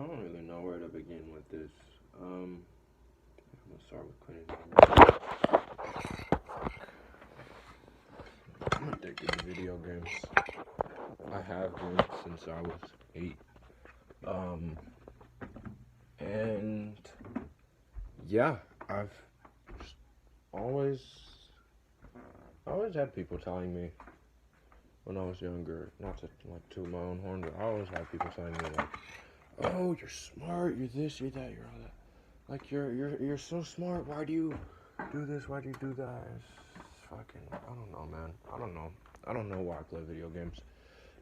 don't really know where to begin with this. I'm gonna start with cleaning. I'm addicted to video games. I have been since I was 8. And yeah, I've just always, always had people telling me when I was younger, not to like toot my own horn, but I always had people telling me like, "Oh, you're smart. You're this. You're that. You're all that. Like you're so smart. Why do you do this? Why do you do that?" It's fucking. I don't know, man. I don't know. I don't know why I play video games.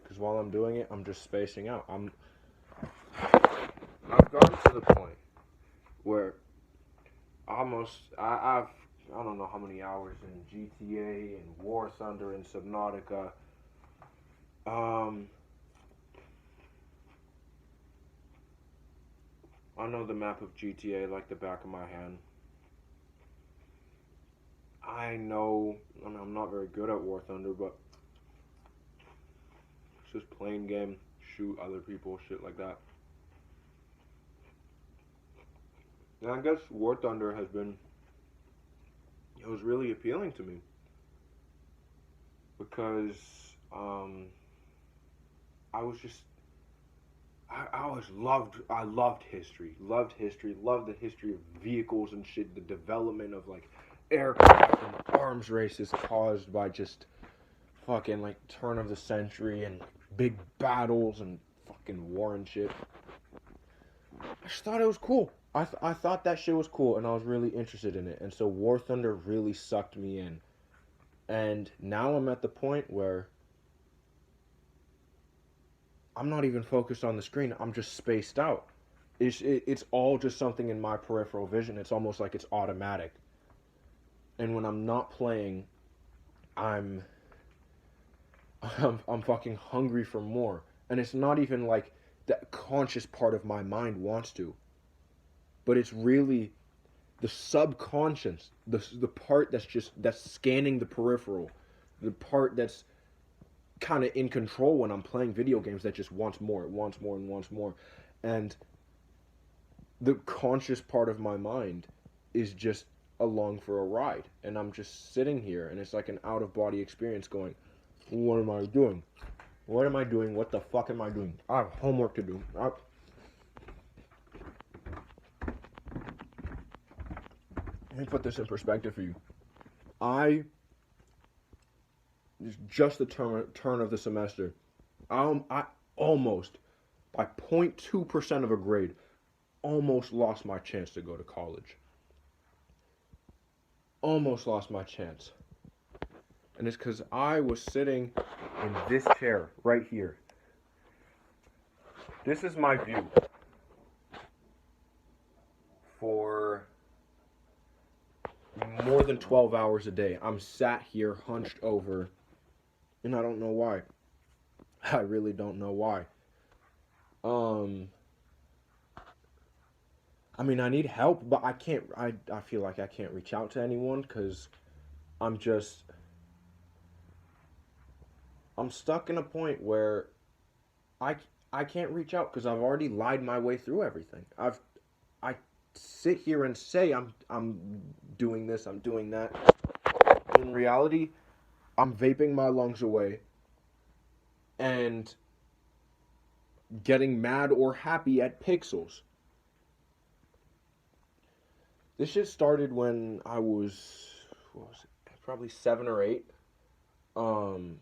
Because while I'm doing it, I'm just spacing out. I've gotten to the point where I don't know how many hours in GTA and War Thunder and Subnautica. Um, I know the map of GTA like the back of my hand. I'm not very good at War Thunder, but it's just plain game, shoot other people, shit like that. And I guess War Thunder it was really appealing to me because um, I was just I loved history, loved the history of vehicles and shit, the development of like aircraft and arms races caused by just fucking like turn of the century and big battles and fucking war and shit. I just thought it was cool. I thought that shit was cool and I was really interested in it. And so War Thunder really sucked me in. And now I'm at the point where I'm not even focused on the screen. I'm just spaced out. It's all just something in my peripheral vision. It's almost like it's automatic. And when I'm not playing, I'm I'm fucking hungry for more. And it's not even like the conscious part of my mind wants to, but it's really the subconscious, the part that's scanning the peripheral, the part that's kind of in control when I'm playing video games that just wants more, it wants more and wants more. And the conscious part of my mind is just along for a ride. And I'm just sitting here and it's like an out of body experience going, what am I doing? What am I doing? What the fuck am I doing? I have homework to do. Let me put this in perspective for you. I just the turn of the semester. I almost by 0.2% of a grade almost lost my chance to go to college. Almost lost my chance. And it's because I was sitting in this chair right here. This is my view for more than 12 hours a day. I'm sat here hunched over, and I don't know why. I really don't know why. I mean, I need help, but I can't. I feel like I can't reach out to anyone because I'm just. I'm stuck in a point where I, I can't reach out because I've already lied my way through everything. I sit here and say I'm doing this, I'm doing that. In reality, I'm vaping my lungs away and getting mad or happy at pixels. This shit started when I was, what was it? Probably 7 or 8. Um,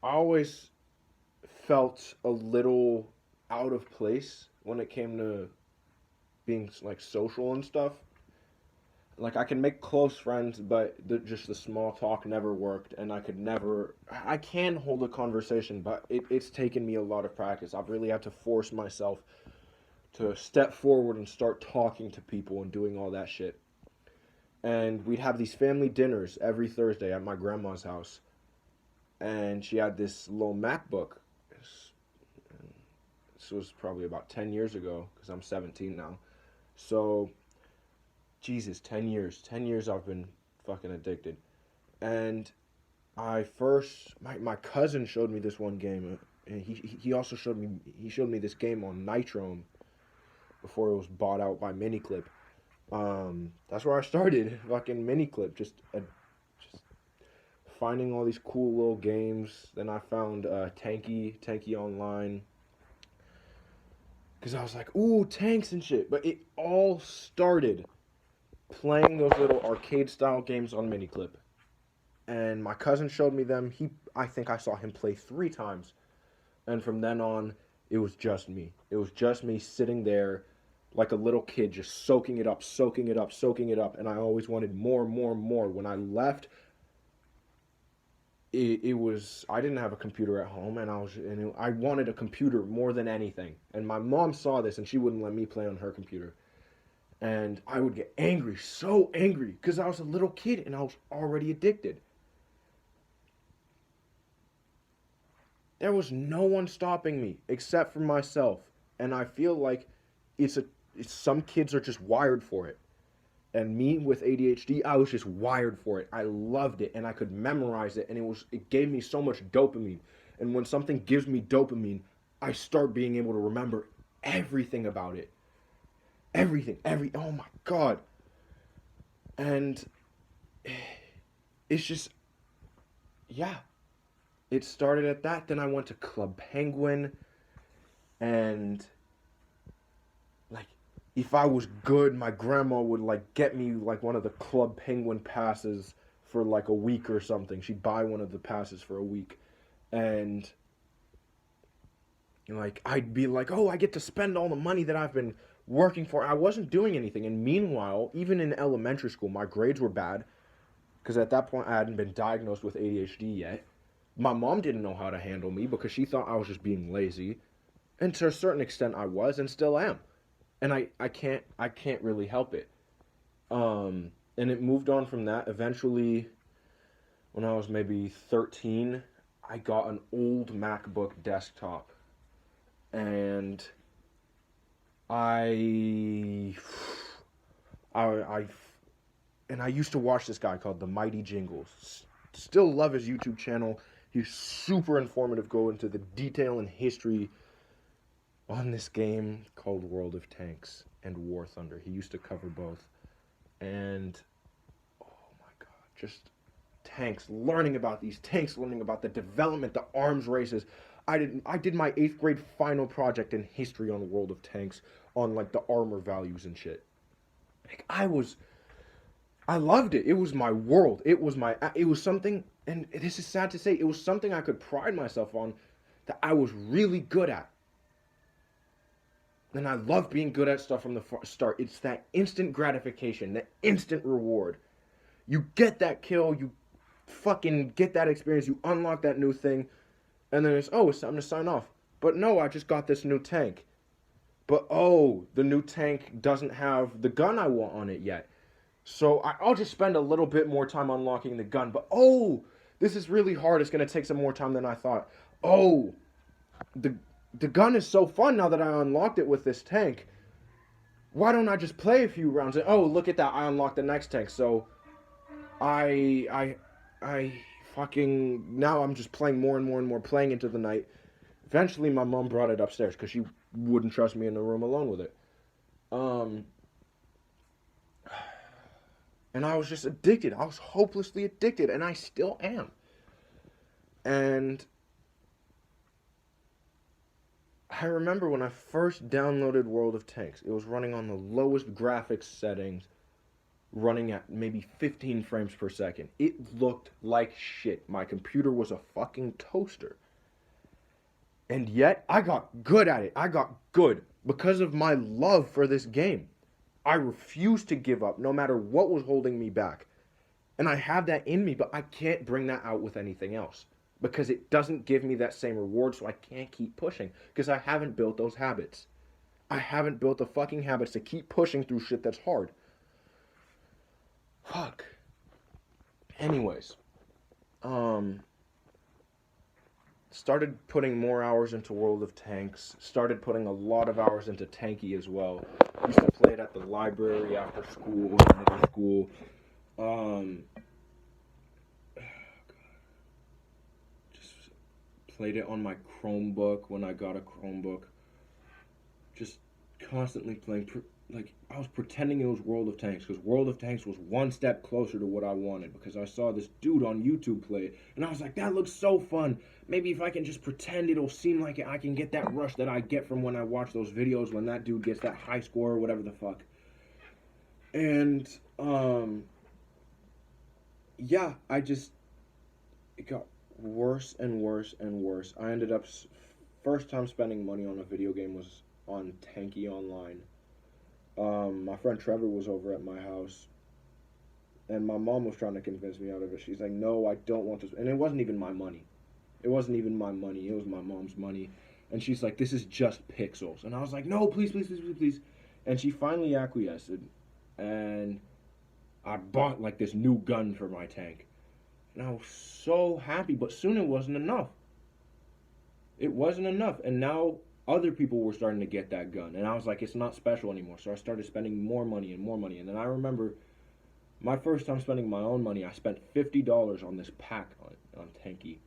I always felt a little out of place when it came to being like social and stuff. Like I can make close friends, but just the small talk never worked, and I could never. I can hold a conversation, but it's taken me a lot of practice. I've really had to force myself to step forward and start talking to people and doing all that shit. And we'd have these family dinners every Thursday at my grandma's house, and she had this little MacBook. This was probably about 10 years ago because I'm 17 now. So, Jesus, 10 years. 10 years I've been fucking addicted. And I first my cousin showed me this one game, and he also showed me this game on Nitro before it was bought out by Miniclip. That's where I started, fucking Miniclip, just finding all these cool little games. Then I found Tanky Online, because I was like, ooh, tanks and shit. But it all started playing those little arcade style games on Miniclip. And my cousin showed me them. I think I saw him play 3 times. And from then on, it was just me. It was just me sitting there like a little kid, just soaking it up, soaking it up, soaking it up. And I always wanted more, more, more. When I left, it was, I didn't have a computer at home, and I wanted a computer more than anything. And my mom saw this, and she wouldn't let me play on her computer. And I would get angry, so angry, because I was a little kid and I was already addicted. There was no one stopping me except for myself. And I feel like some kids are just wired for it. And me with ADHD, I was just wired for it. I loved it, and I could memorize it, and it gave me so much dopamine. And when something gives me dopamine, I start being able to remember everything about it. Everything, oh my god. And it's just, yeah. It started at that. Then I went to Club Penguin, and like, if I was good, my grandma would like get me like one of the Club Penguin passes for like a week or something. She'd buy one of the passes for a week, and like I'd be like, oh, I get to spend all the money that I've been working for. I wasn't doing anything. And meanwhile, even in elementary school, my grades were bad, because at that point I hadn't been diagnosed with ADHD yet. My mom didn't know how to handle me because she thought I was just being lazy. And to a certain extent I was, and still am. And I can't really help it. And it moved on from that. Eventually, when I was maybe 13, I got an old MacBook desktop. And I used to watch this guy called The Mighty Jingles. Still love his YouTube channel. He's super informative, go into the detail and history on this game called World of Tanks and War Thunder. He used to cover both. And, oh my god, just tanks, learning about these tanks, learning about the development, the arms races. I did my 8th grade final project in history on World of Tanks, on like the armor values and shit. Like, I loved it. It was my world. It was something, and this is sad to say, it was something I could pride myself on, that I was really good at. And I love being good at stuff from the start. It's that instant gratification, that instant reward. You get that kill, you fucking get that experience, you unlock that new thing, and then it's time to sign off. But no, I just got this new tank. But oh, the new tank doesn't have the gun I want on it yet. So I'll just spend a little bit more time unlocking the gun. But oh, this is really hard. It's going to take some more time than I thought. Oh, the gun is so fun now that I unlocked it with this tank. Why don't I just play a few rounds? And oh, look at that. I unlocked the next tank. So I fucking, now I'm just playing more and more and more, playing into the night. Eventually my mom brought it upstairs because she wouldn't trust me in the room alone with it. And I was just addicted. I was hopelessly addicted, and I still am. And I remember when I first downloaded World of Tanks, it was running on the lowest graphics settings, running at maybe 15 frames per second. It looked like shit. My computer was a fucking toaster. And yet, I got good at it. I got good because of my love for this game. I refused to give up no matter what was holding me back. And I have that in me, but I can't bring that out with anything else, because it doesn't give me that same reward, so I can't keep pushing, because I haven't built those habits. I haven't built the fucking habits to keep pushing through shit that's hard. Fuck. Anyways. Started putting more hours into World of Tanks. Started putting a lot of hours into Tanky as well. Used to play it at the library after school, middle school. played it on my Chromebook when I got a Chromebook. Just constantly playing. Like, I was pretending it was World of Tanks because World of Tanks was one step closer to what I wanted because I saw this dude on YouTube play it and I was like, that looks so fun. Maybe if I can just pretend, it'll seem like I can get that rush that I get from when I watch those videos when that dude gets that high score or whatever the fuck. And yeah, it got worse and worse and worse. I ended up first time spending money on a video game was on Tanky Online. My friend Trevor was over at my house, and my mom was trying to convince me out of it. She's like, "No, I don't want this," and it wasn't even my money. It wasn't even my money. It was my mom's money, and she's like, "This is just pixels," and I was like, "No, please, please, please, please, please," and she finally acquiesced, and I bought like this new gun for my tank, and I was so happy. But soon it wasn't enough. It wasn't enough, and now other people were starting to get that gun, and I was like, it's not special anymore. So I started spending more money and more money, and then I remember my first time spending my own money. I spent $50 on this pack on Tanky,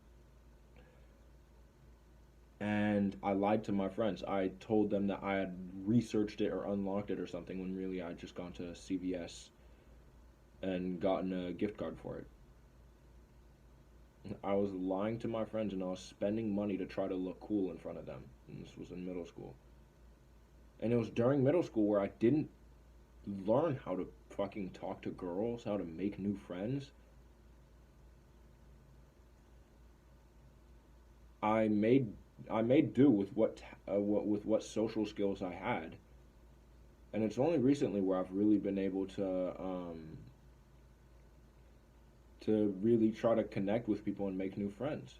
and I lied to my friends. I told them that I had researched it or unlocked it or something when really I had just gone to CVS and gotten a gift card for it. I was lying to my friends and I was spending money to try to look cool in front of them. And this was in middle school. And it was during middle school where I didn't learn how to fucking talk to girls, how to make new friends. I made do with what social skills I had. And it's only recently where I've really been able to really try to connect with people and make new friends.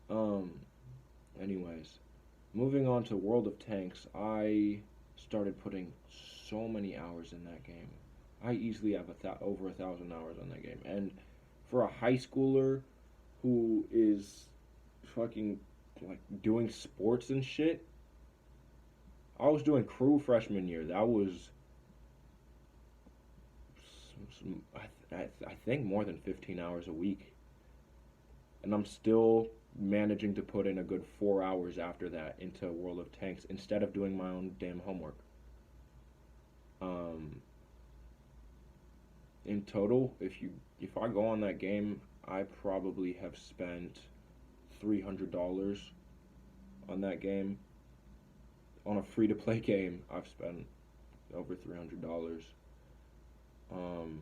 Um, anyways, moving on to World of Tanks, I started putting so many hours in that game. I easily have over 1,000 hours on that game, and for a high schooler who is fucking like doing sports and shit, I was doing crew freshman year. That was I think more than 15 hours a week, and I'm still managing to put in a good 4 hours after that into World of Tanks instead of doing my own damn homework. Um, in total, if I go on that game, I probably have spent $300 on that game. On a free to play game, I've spent over $300. Um,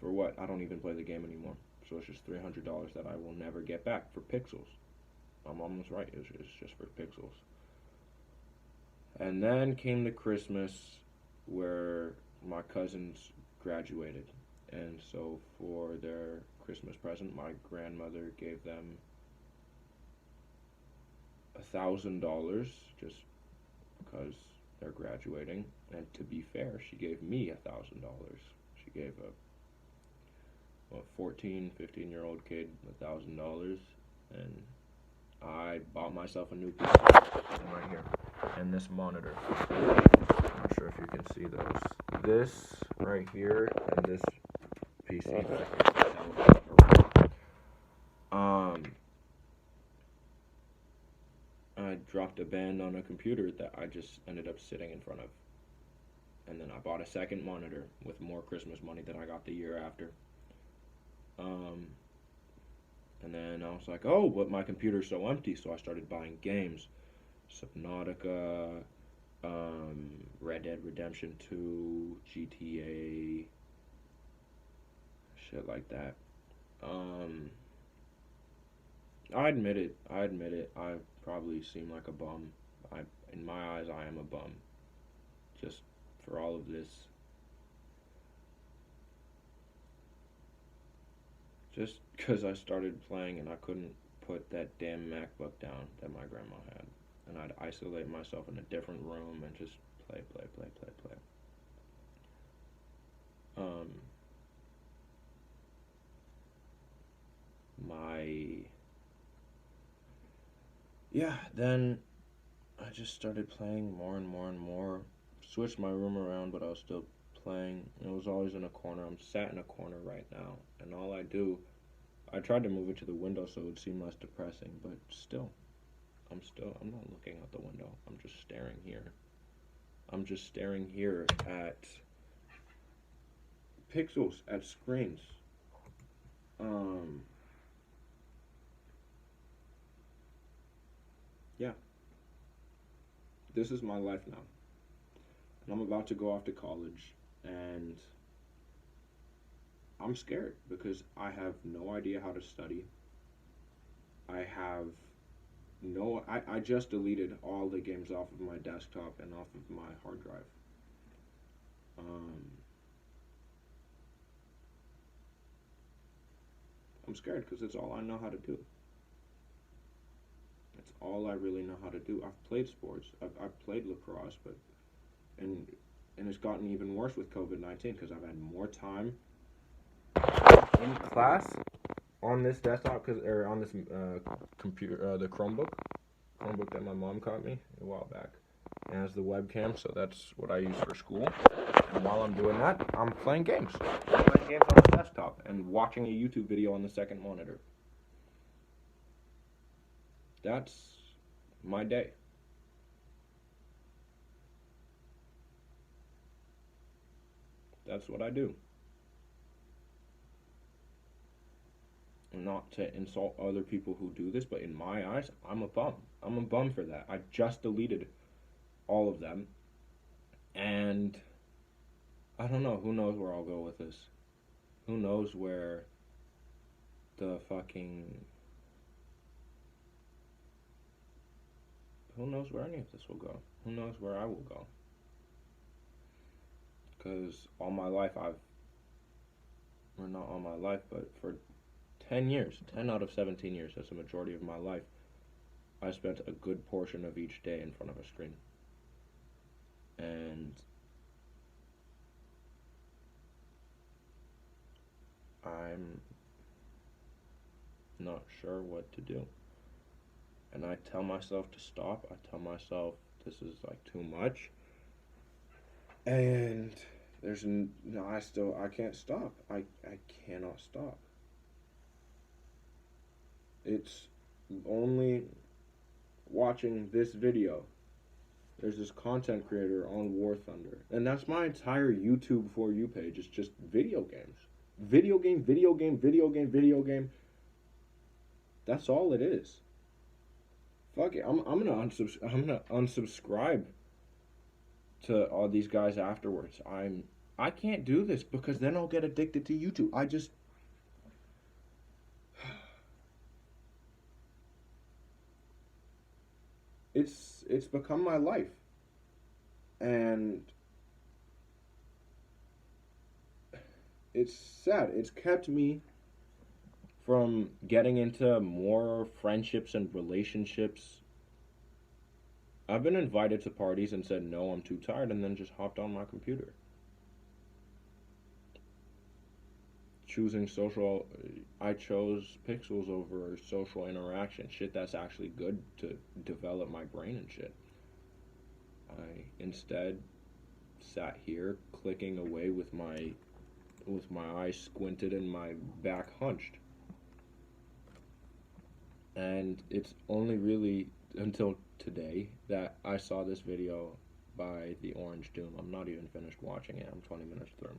for what? I don't even play the game anymore. So it's just $300 that I will never get back for pixels. My mom was right. It's just for pixels. And then came the Christmas where my cousins graduated. And so for their Christmas present, my grandmother gave them $1,000 just because they're graduating. And to be fair, she gave me $1,000. She gave a 14, 15-year-old kid $1,000, and I bought myself a new PC right here, and this monitor. I'm not sure if you can see those. This right here and this PC back here. I dropped a band on a computer that I just ended up sitting in front of, and then I bought a second monitor with more Christmas money that I got the year after. Um, and then I was like, oh, but my computer's so empty, so I started buying games. Subnautica, Red Dead Redemption 2, GTA, shit like that. Um, I admit it. I probably seem like a bum. In my eyes, I am a bum. Just for all of this. Just because I started playing and I couldn't put that damn MacBook down that my grandma had. And I'd isolate myself in a different room and just play, play, play, play, play. Um, my Yeah, then I just started playing more and more and more. Switched my room around, but I was still playing. It was always in a corner. I'm sat in a corner right now, and all I tried to move it to the window so it would seem less depressing, but still, I'm not looking out the window. I'm just staring here. I'm just staring here at pixels, at screens. Um, yeah, this is my life now. And I'm about to go off to college, and I'm scared because I have no idea how to study. I have no, I just deleted all the games off of my desktop and off of my hard drive. Um, I'm scared because it's all I know how to do. It's all I really know how to do. I've played sports. I've played lacrosse, but and and it's gotten even worse with COVID-19 because I've had more time in class on this desktop or on this computer, the Chromebook that my mom got me a while back. It has the webcam, so that's what I use for school. And while I'm doing that, I'm playing games. I'm playing games on the desktop and watching a YouTube video on the second monitor. That's my day. That's what I do. Not to insult other people who do this, but in my eyes, I'm a bum. I'm a bum for that. I just deleted all of them, and I don't know. Who knows where I'll go with this? Who knows where the fucking. Who knows where any of this will go? Who knows where I will go? Because all my life or not all my life, but for 10 years, 10 out of 17 years, that's the majority of my life, I spent a good portion of each day in front of a screen. And I'm not sure what to do. And I tell myself to stop. I tell myself this is like too much. And I can't stop. I cannot stop. It's only watching this video. There's this content creator on War Thunder, and that's my entire YouTube For You page. It's just video games. Video game, video game, video game, video game. That's all it is. Fuck it. I'm gonna unsubscribe to all these guys afterwards. I can't do this because then I'll get addicted to YouTube. It's become my life. And it's sad. It's kept me from getting into more friendships and relationships. I've been invited to parties and said no, I'm too tired, and then just hopped on my computer. I chose pixels over social interaction, shit that's actually good to develop my brain and shit. I instead sat here clicking away with my eyes squinted and my back hunched. And it's only really until today that I saw this video by the Orange Doom. I'm not even finished watching it. I'm 20 minutes through.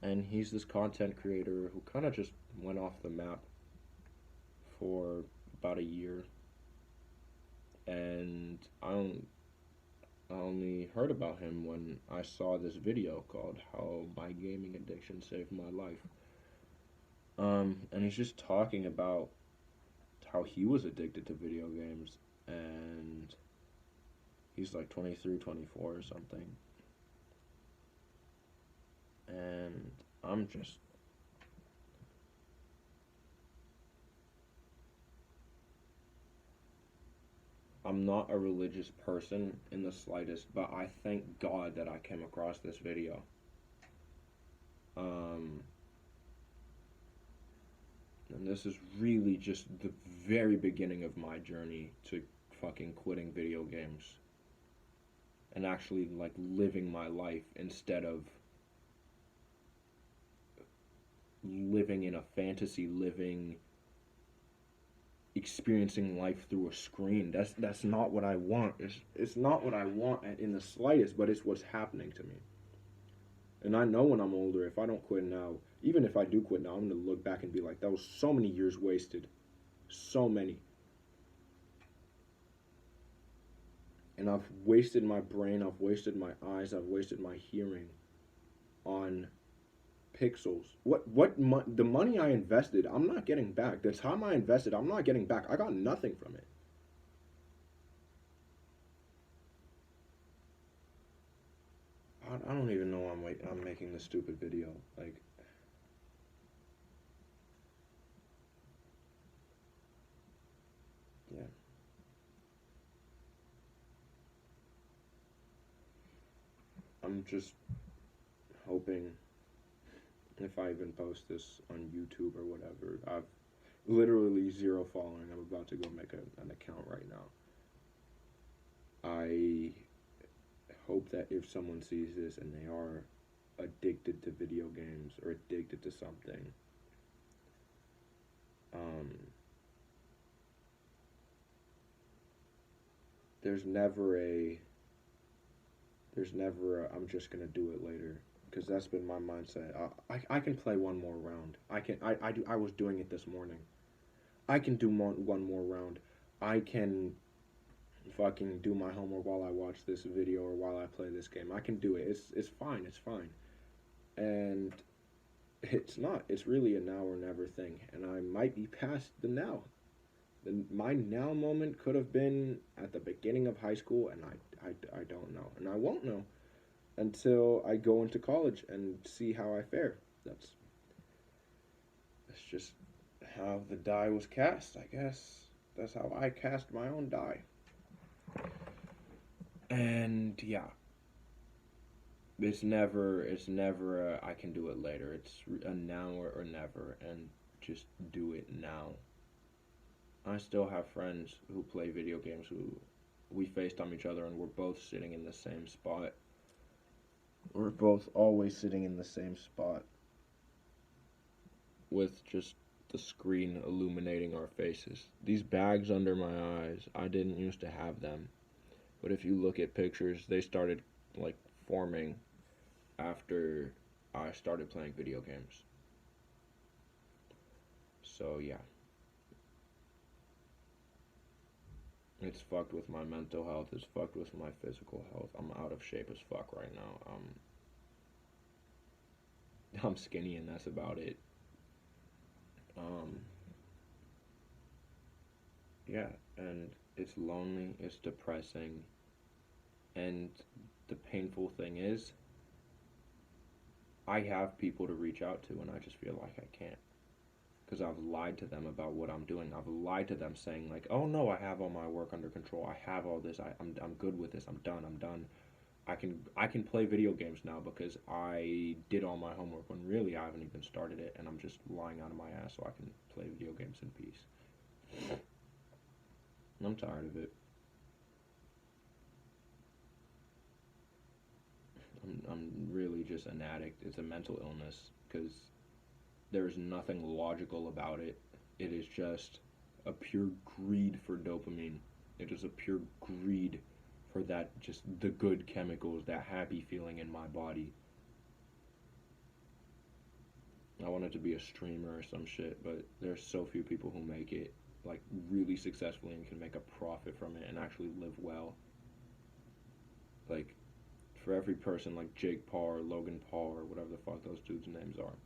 And he's this content creator who kind of just went off the map for about a year. And I only heard about him when I saw this video called How My Gaming Addiction Saved My Life. And he's just talking about how he was addicted to video games, and he's like 23, 24 or something. And I'm not a religious person in the slightest, but I thank God that I came across this video. And this is really just the very beginning of my journey to fucking quitting video games and actually like living my life instead of living in a fantasy, experiencing life through a screen. That's not what I want. It's not what I want in the slightest, but it's what's happening to me. And I know when I'm older, if I don't quit now, even if I do quit now, I'm gonna look back and be like, that was so many years wasted. So many. And I've wasted my brain, I've wasted my eyes, I've wasted my hearing on pixels. The money I invested, I'm not getting back. The time I invested, I'm not getting back. I got nothing from it. I don't even know I'm making this stupid video. Like, yeah. I'm just hoping if I even post this on YouTube or whatever. I've literally zero following. I'm about to go make an account right now. I hope that if someone sees this and they are addicted to video games or addicted to something, um, there's never a I'm just gonna do it later, because that's been my mindset. I can play one more round. I was doing it this morning. I can do one more round. I can fucking do my homework while I watch this video or while I play this game. I can do it. It's fine. It's fine. And it's not. It's really a now or never thing. And I might be past the now. My now moment could have been at the beginning of high school, and I don't know. And I won't know until I go into college and see how I fare. That's just how the die was cast, I guess. That's how I cast my own die. And yeah, it's never I can do it later. It's a now or never, and just do it now. I still have friends who play video games who we FaceTime each other and we're both sitting in the same spot. We're both always sitting in the same spot with just the screen illuminating our faces. These bags under my eyes, I didn't used to have them. But if you look at pictures, they started like forming after I started playing video games. So yeah. It's fucked with my mental health. It's fucked with my physical health. I'm out of shape as fuck right now. I'm skinny and that's about it. Um, yeah, and it's lonely, it's depressing, and the painful thing is, I have people to reach out to, and I just feel like I can't. Because I've lied to them about what I'm doing. I've lied to them saying, like, oh no, I have all my work under control. I have all this. I'm good with this. I'm done. I'm done. I can play video games now because I did all my homework when really I haven't even started it and I'm just lying out of my ass so I can play video games in peace. I'm tired of it. I'm really just an addict. It's a mental illness because there's nothing logical about it. It is just a pure greed for dopamine. It is a pure greed for that, just the good chemicals, that happy feeling in my body. I wanted to be a streamer or some shit, but there's so few people who make it like really successfully and can make a profit from it and actually live well. Like for every person like Jake Paul or Logan Paul or whatever the fuck those dudes' names are.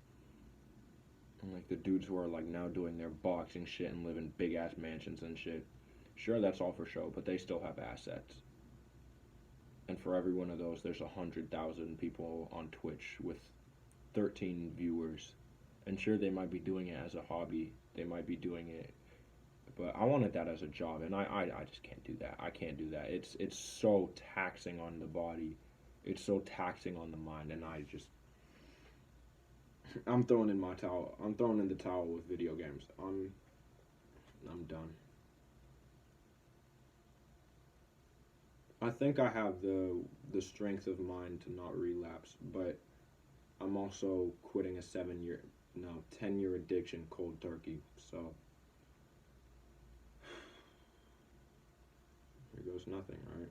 And like the dudes who are like now doing their boxing shit and live in big ass mansions and shit. Sure, that's all for show, but they still have assets. And for every one of those, there's 100,000 people on Twitch with 13 viewers. And sure, they might be doing it as a hobby. They might be doing it, but I wanted that as a job, and I just can't do that. I can't do that. It's so taxing on the body. It's so taxing on the mind, and I'm throwing in my towel. I'm throwing in the towel with video games. I'm done. I think I have the strength of mind to not relapse, but I'm also quitting a 7 year. No, 10-year addiction, cold turkey. So here goes nothing, right?